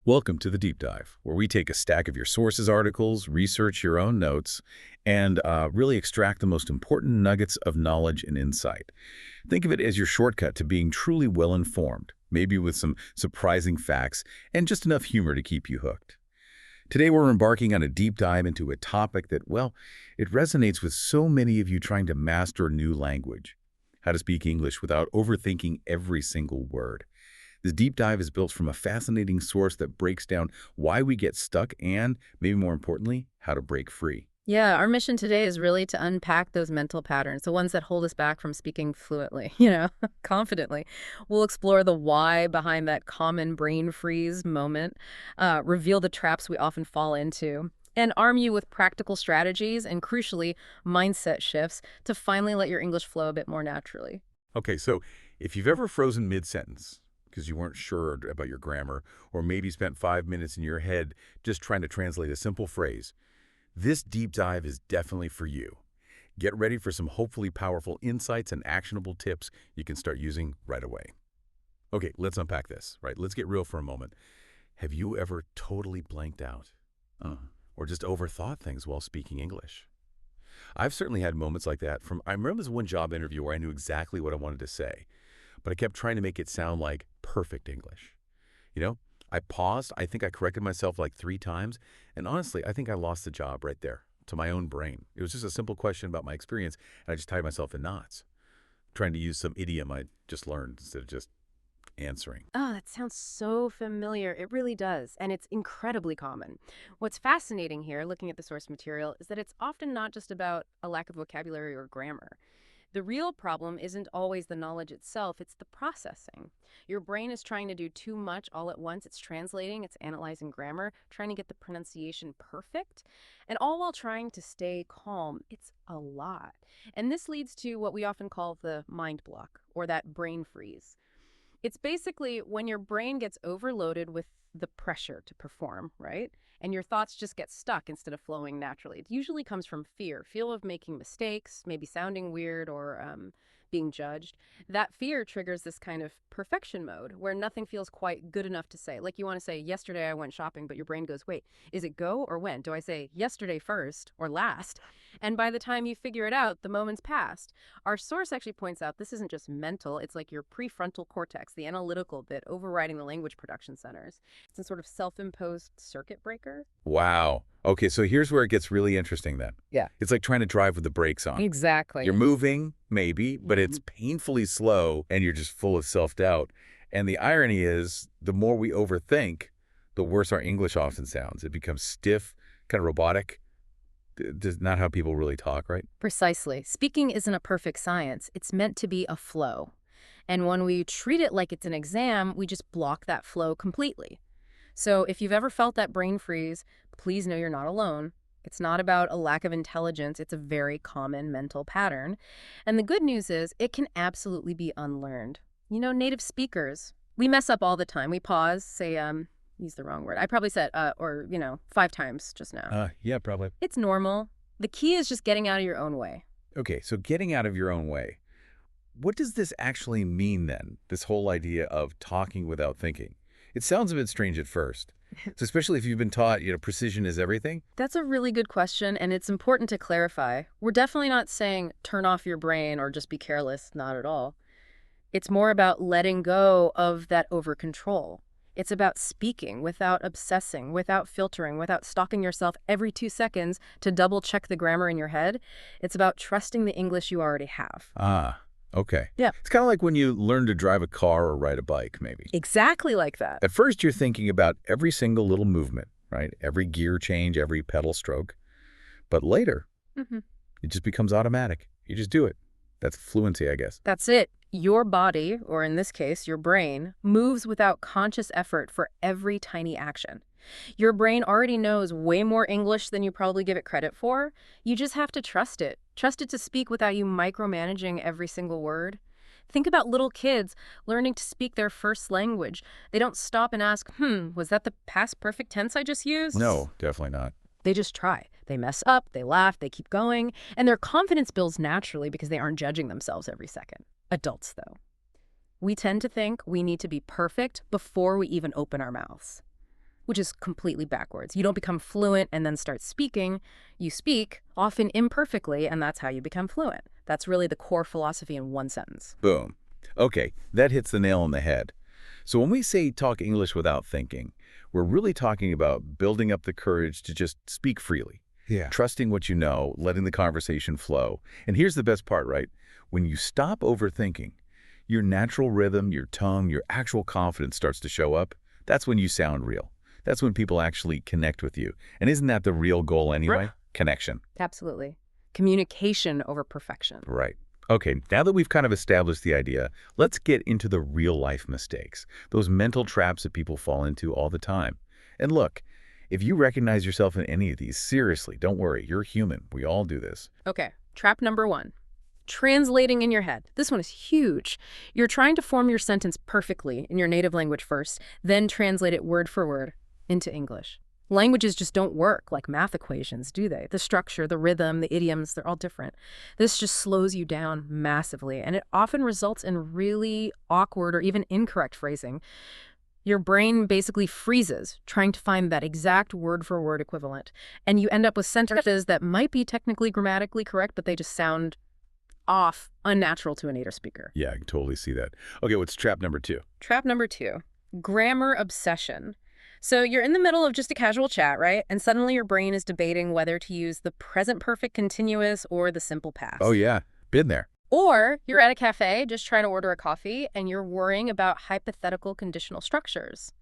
Welcome to the Deep Dive, where we take a stack of your sources articles, research your own notes, and really extract the most important nuggets of knowledge and insight. Think of it as your shortcut to being truly well-informed, maybe with some surprising facts and just enough humor to keep you hooked. Today we're embarking on a deep dive into a topic that, well, it resonates with so many of you trying to master a new language. How to speak English without overthinking every single word. This deep dive is built from a fascinating source that breaks down why we get stuck and, maybe more importantly, how to break free. Yeah, our mission today is really to unpack those mental patterns, the ones that hold us back from speaking fluently, confidently. We'll explore the why behind that common brain freeze moment, reveal the traps we often fall into, and arm you with practical strategies and, crucially, mindset shifts to finally let your English flow a bit more naturally. Okay, so if you've ever frozen mid-sentence because you weren't sure about your grammar, or maybe spent 5 minutes in your head just trying to translate a simple phrase, this deep dive is definitely for you. Get ready for some hopefully powerful insights and actionable tips you can start using right away. Okay, let's unpack this, right? Let's get real for a moment. Have you ever totally blanked out? Or just overthought things while speaking English? I've certainly had moments like that. I remember this one job interview where I knew exactly what I wanted to say, but I kept trying to make it sound like perfect English. You know, I paused. I think I corrected myself like 3 times. And honestly, I think I lost the job right there to my own brain. It was just a simple question about my experience, and I just tied myself in knots, trying to use some idiom I just learned instead of just answering. Oh, that sounds so familiar. It really does. And it's incredibly common. What's fascinating here, looking at the source material, is that it's often not just about a lack of vocabulary or grammar. The real problem isn't always the knowledge itself, it's the processing. Your brain is trying to do too much all at once. It's translating, it's analyzing grammar, trying to get the pronunciation perfect, and all while trying to stay calm. It's a lot. And this leads to what we often call the mind block, or that brain freeze. It's basically when your brain gets overloaded with the pressure to perform, right? And your thoughts just get stuck instead of flowing naturally. It usually comes from fear of making mistakes, maybe sounding weird or being judged. That fear triggers this kind of perfection mode where nothing feels quite good enough to say. Like you want to say, yesterday I went shopping, but your brain goes, wait, is it go or when? Do I say yesterday first or last? And by the time you figure it out, the moment's passed. Our source actually points out this isn't just mental, it's like your prefrontal cortex, the analytical bit, overriding the language production centers. It's a sort of self-imposed circuit breaker. Wow. Okay, so here's where it gets really interesting then. Yeah. It's like trying to drive with the brakes on. Exactly. You're moving, maybe, but it's painfully slow and you're just full of self-doubt. And the irony is, the more we overthink, the worse our English often sounds. It becomes stiff, kind of robotic. That's not how people really talk, right? Precisely. Speaking isn't a perfect science. It's meant to be a flow. And when we treat it like it's an exam, we just block that flow completely. So if you've ever felt that brain freeze, please know you're not alone. It's not about a lack of intelligence. It's a very common mental pattern. And the good news is it can absolutely be unlearned. Native speakers, we mess up all the time. We pause, say, use the wrong word. I probably said, 5 times just now. Yeah, probably. It's normal. The key is just getting out of your own way. Okay, so getting out of your own way. What does this actually mean then, this whole idea of talking without thinking? It sounds a bit strange at first, so especially if you've been taught, precision is everything. That's a really good question, and it's important to clarify. We're definitely not saying turn off your brain or just be careless, not at all. It's more about letting go of that over-control. It's about speaking without obsessing, without filtering, without stopping yourself every 2 seconds to double-check the grammar in your head. It's about trusting the English you already have. Okay. Yeah. It's kind of like when you learn to drive a car or ride a bike, maybe. Exactly like that. At first, you're thinking about every single little movement, right? Every gear change, every pedal stroke. But later, it just becomes automatic. You just do it. That's fluency, I guess. That's it. Your body, or in this case, your brain, moves without conscious effort for every tiny action. Your brain already knows way more English than you probably give it credit for. You just have to trust it. Trust it to speak without you micromanaging every single word. Think about little kids learning to speak their first language. They don't stop and ask, was that the past perfect tense I just used? No, definitely not. They just try. They mess up, they laugh, they keep going, and their confidence builds naturally because they aren't judging themselves every second. Adults, though, we tend to think we need to be perfect before we even open our mouths. which is completely backwards. You don't become fluent and then start speaking. You speak, often imperfectly, and that's how you become fluent. That's really the core philosophy in one sentence. Boom. Okay, that hits the nail on the head. So when we say talk English without thinking, we're really talking about building up the courage to just speak freely. Yeah. Trusting what you know, letting the conversation flow. And here's the best part, right? When you stop overthinking, your natural rhythm, your tongue, your actual confidence starts to show up. That's when you sound real. That's when people actually connect with you. And isn't that the real goal anyway? Right. Connection. Absolutely. Communication over perfection. Right. Okay, now that we've kind of established the idea, let's get into the real-life mistakes, those mental traps that people fall into all the time. And look, if you recognize yourself in any of these, seriously, don't worry, you're human. We all do this. Okay, trap number 1. Translating in your head. This one is huge. You're trying to form your sentence perfectly in your native language first, then translate it word for word into English. Languages just don't work like math equations, do they? The structure, the rhythm, the idioms, they're all different. This just slows you down massively, and it often results in really awkward or even incorrect phrasing. Your brain basically freezes trying to find that exact word-for-word equivalent, and you end up with sentences that might be technically grammatically correct, but they just sound off, unnatural to a native speaker. Yeah, I can totally see that. Okay, what's trap number 2? Trap number 2, grammar obsession. So you're in the middle of just a casual chat, right? And suddenly your brain is debating whether to use the present perfect continuous or the simple past. Oh yeah, been there. Or you're at a cafe just trying to order a coffee and you're worrying about hypothetical conditional structures.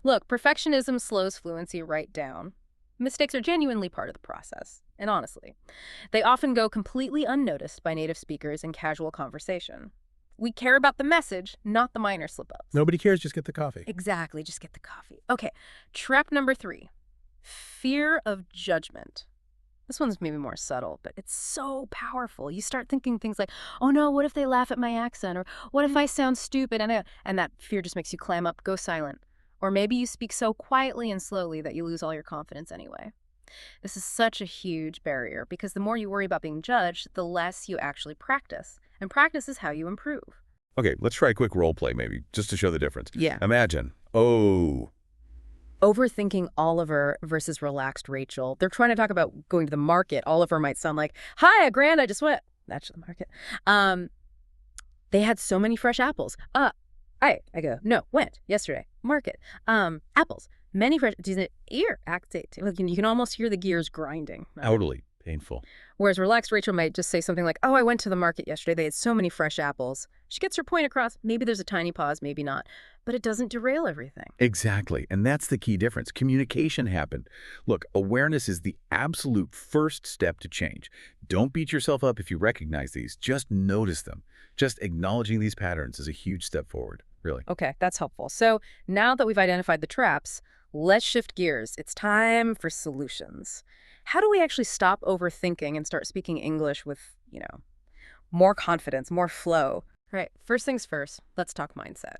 Look, perfectionism slows fluency right down. Mistakes are genuinely part of the process. And honestly, they often go completely unnoticed by native speakers in casual conversation. We care about the message, not the minor slip-ups. Nobody cares, just get the coffee. Exactly, just get the coffee. Okay, trap number 3, fear of judgment. This one's maybe more subtle, but it's so powerful. You start thinking things like, oh no, what if they laugh at my accent? Or what if I sound stupid? And that fear just makes you clam up, go silent. Or maybe you speak so quietly and slowly that you lose all your confidence anyway. This is such a huge barrier because the more you worry about being judged, the less you actually practice. And practice is how you improve. Okay, let's try a quick role play maybe, just to show the difference. Yeah. Imagine, Overthinking Oliver versus relaxed Rachel. They're trying to talk about going to the market. Oliver might sound like, hi, Grand, I just went. That's the market. They had so many fresh apples. I go, no, went, yesterday, market. Apples, many fresh, ear, actate. You can almost hear the gears grinding. totally painful. Whereas relaxed Rachel might just say something like, oh, I went to the market yesterday. They had so many fresh apples. She gets her point across. Maybe there's a tiny pause, maybe not. But it doesn't derail everything. Exactly, and that's the key difference. Communication happened. Look, awareness is the absolute first step to change. Don't beat yourself up if you recognize these. Just notice them. Just acknowledging these patterns is a huge step forward, really. Okay, that's helpful. So now that we've identified the traps, let's shift gears. It's time for solutions. How do we actually stop overthinking and start speaking English with, more confidence, more flow? Right, first things first, let's talk mindset.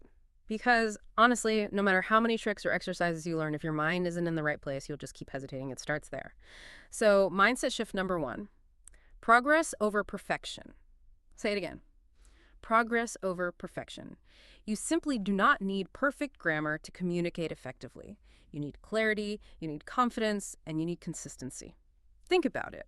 Because honestly, no matter how many tricks or exercises you learn, if your mind isn't in the right place, you'll just keep hesitating. It starts there. So mindset shift number 1, progress over perfection. Say it again. Progress over perfection. You simply do not need perfect grammar to communicate effectively. You need clarity, you need confidence, and you need consistency. Think about it.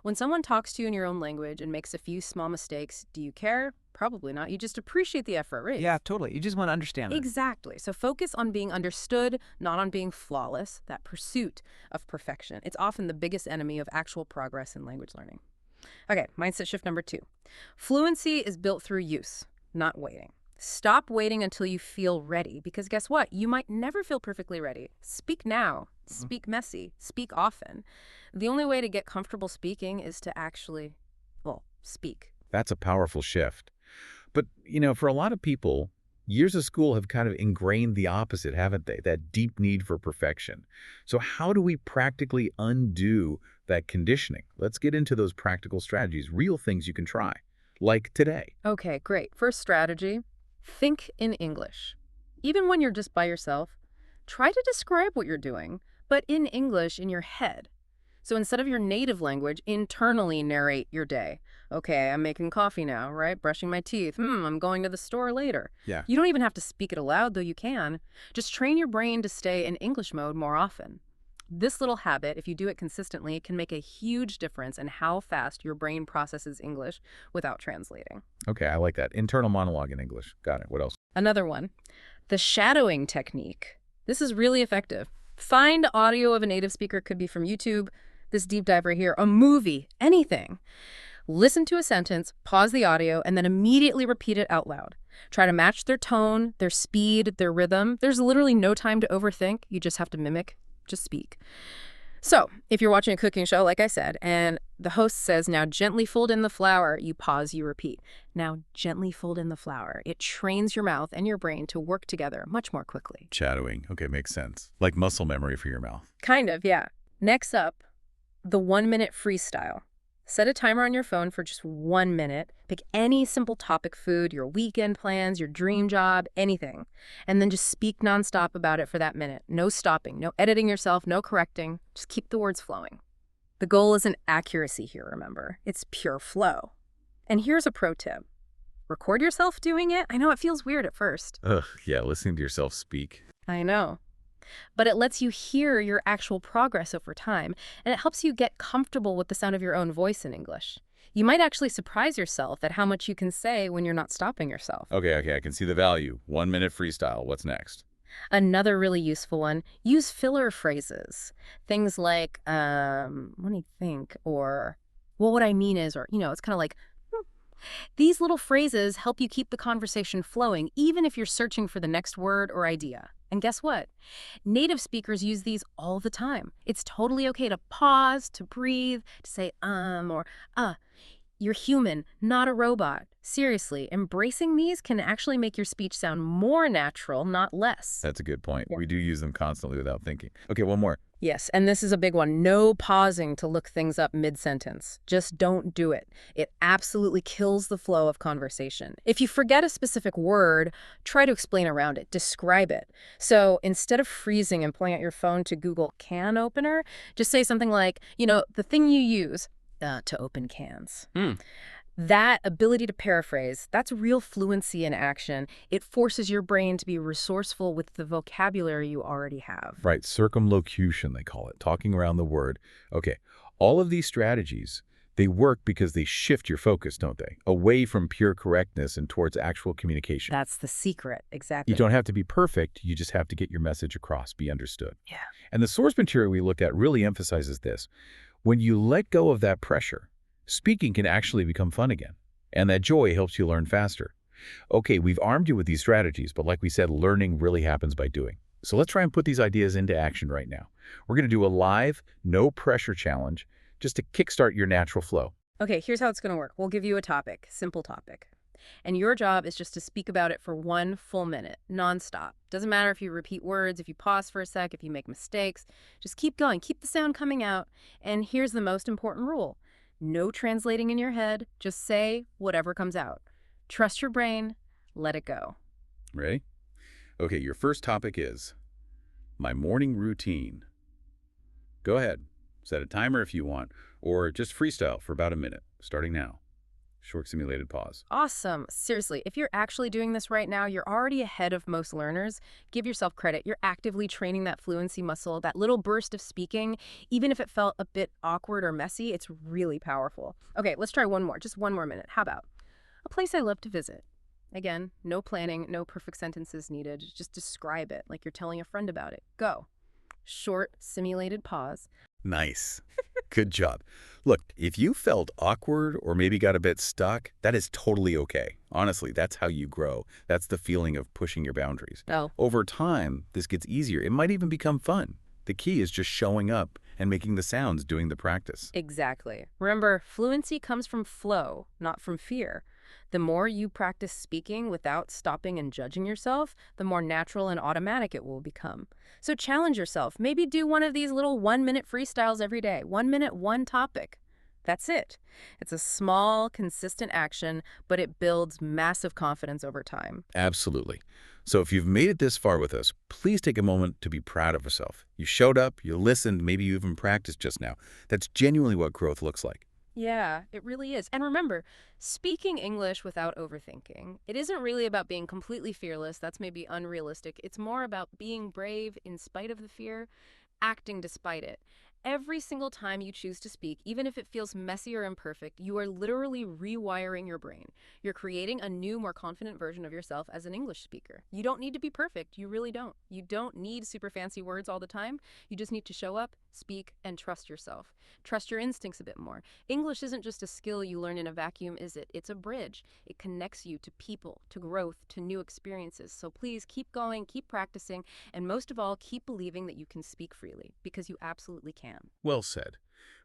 When someone talks to you in your own language and makes a few small mistakes, do you care? Probably not. You just appreciate the effort, right? Yeah, totally. You just want to understand it. Exactly. So focus on being understood, not on being flawless, that pursuit of perfection. It's often the biggest enemy of actual progress in language learning. Okay, mindset shift number 2. Fluency is built through use, not waiting. Stop waiting until you feel ready, because guess what? You might never feel perfectly ready. Speak now. Speak messy. Speak often. The only way to get comfortable speaking is to actually, speak. That's a powerful shift. But, for a lot of people, years of school have kind of ingrained the opposite, haven't they? That deep need for perfection. So how do we practically undo that conditioning? Let's get into those practical strategies, real things you can try, like today. Okay, great. First strategy, think in English. Even when you're just by yourself, try to describe what you're doing, but in English in your head. So instead of your native language, internally narrate your day. Okay, I'm making coffee now, right? Brushing my teeth. I'm going to the store later. Yeah. You don't even have to speak it aloud, though you can. Just train your brain to stay in English mode more often. This little habit, if you do it consistently, can make a huge difference in how fast your brain processes English without translating. Okay, I like that. Internal monologue in English. Got it. What else? Another one, the shadowing technique. This is really effective. Find audio of a native speaker, could be from YouTube, this deep dive right here, a movie, anything. Listen to a sentence, pause the audio, and then immediately repeat it out loud. Try to match their tone, their speed, their rhythm. There's literally no time to overthink. You just have to mimic, just speak. So, if you're watching a cooking show, like I said, and the host says, now gently fold in the flour, you pause, you repeat. Now gently fold in the flour. It trains your mouth and your brain to work together much more quickly. Shadowing. Okay, makes sense. Like muscle memory for your mouth. Kind of, yeah. Next up, the 1-minute freestyle. Set a timer on your phone for just 1 minute. Pick any simple topic, food, your weekend plans, your dream job, anything. And then just speak nonstop about it for that minute. No stopping, no editing yourself, no correcting. Just keep the words flowing. The goal isn't accuracy here, remember. It's pure flow. And here's a pro tip. Record yourself doing it. I know it feels weird at first. Ugh, yeah, listening to yourself speak. I know. But it lets you hear your actual progress over time, and it helps you get comfortable with the sound of your own voice in English. You might actually surprise yourself at how much you can say when you're not stopping yourself. Okay, I can see the value. 1 minute freestyle. What's next? Another really useful one, use filler phrases. Things like, let me think, or, well, what I mean is, or, it's kind of like, These little phrases help you keep the conversation flowing, even if you're searching for the next word or idea. And guess what? Native speakers use these all the time. It's totally okay to pause, to breathe, to say or You're human, not a robot. Seriously, embracing these can actually make your speech sound more natural, not less. That's a good point. Yeah. We do use them constantly without thinking. Okay, one more. Yes, and this is a big one. No pausing to look things up mid-sentence. Just don't do it. It absolutely kills the flow of conversation. If you forget a specific word, try to explain around it. Describe it. So instead of freezing and pulling out your phone to Google can opener, just say something like, the thing you use to open cans. That ability to paraphrase, that's real fluency in action. It forces your brain to be resourceful with the vocabulary you already have. Right, circumlocution, they call it, talking around the word. Okay, all of these strategies, they work because they shift your focus, don't they? Away from pure correctness and towards actual communication. That's the secret, exactly. You don't have to be perfect, you just have to get your message across, be understood. Yeah. And the source material we looked at really emphasizes this. When you let go of that pressure, speaking can actually become fun again, and that joy helps you learn faster. Okay, we've armed you with these strategies, but like we said, learning really happens by doing. So let's try and put these ideas into action right now. We're going to do a live, no-pressure challenge just to kickstart your natural flow. Okay, here's how it's going to work. We'll give you a topic, simple topic. And your job is just to speak about it for 1 full minute, nonstop. Doesn't matter if you repeat words, if you pause for a sec, if you make mistakes. Just keep going. Keep the sound coming out. And here's the most important rule. No translating in your head. Just say whatever comes out. Trust your brain. Let it go. Ready? Okay, your first topic is my morning routine. Go ahead. Set a timer if you want, or just freestyle for about a minute, starting now. Short simulated pause. Awesome. Seriously, if you're actually doing this right now, you're already ahead of most learners. Give yourself credit. You're actively training that fluency muscle, that little burst of speaking. Even if it felt a bit awkward or messy, it's really powerful. Okay, let's try one more. Just 1 more minute. How about a place I love to visit? Again, no planning, no perfect sentences needed. Just describe it like you're telling a friend about it. Go. Short, simulated pause. Nice. Good job. Look, if you felt awkward or maybe got a bit stuck, that is totally okay. Honestly, that's how you grow. That's the feeling of pushing your boundaries. Oh. Over time, this gets easier. It might even become fun. The key is just showing up and making the sounds, doing the practice. Exactly. Remember, fluency comes from flow, not from fear. The more you practice speaking without stopping and judging yourself, the more natural and automatic it will become. So challenge yourself. Maybe do one of these little 1-minute freestyles every day. 1 minute, one topic. That's it. It's a small, consistent action, but it builds massive confidence over time. Absolutely. So if you've made it this far with us, please take a moment to be proud of yourself. You showed up, you listened, maybe you even practiced just now. That's genuinely what growth looks like. Yeah, it really is. And remember, speaking English without overthinking, it isn't really about being completely fearless. That's maybe unrealistic. It's more about being brave in spite of the fear, acting despite it. Every single time you choose to speak, even if it feels messy or imperfect, you are literally rewiring your brain. You're creating a new, more confident version of yourself as an English speaker. You don't need to be perfect. You really don't. You don't need super fancy words all the time. You just need to show up, speak, and trust yourself. Trust your instincts a bit more. English isn't just a skill you learn in a vacuum, is it? It's a bridge. It connects you to people, to growth, to new experiences. So please keep going, keep practicing, and most of all, keep believing that you can speak freely, because you absolutely can. Well said.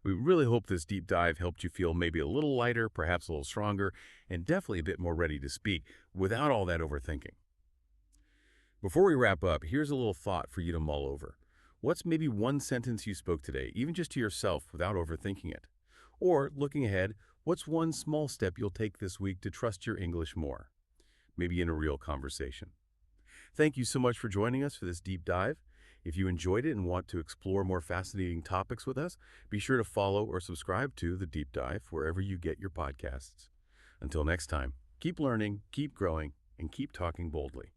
We really hope this deep dive helped you feel maybe a little lighter, perhaps a little stronger, and definitely a bit more ready to speak without all that overthinking. Before we wrap up, here's a little thought for you to mull over. What's maybe one sentence you spoke today, even just to yourself without overthinking it? Or, looking ahead, what's one small step you'll take this week to trust your English more? Maybe in a real conversation. Thank you so much for joining us for this deep dive. If you enjoyed it and want to explore more fascinating topics with us, be sure to follow or subscribe to The Deep Dive wherever you get your podcasts. Until next time, keep learning, keep growing, and keep talking boldly.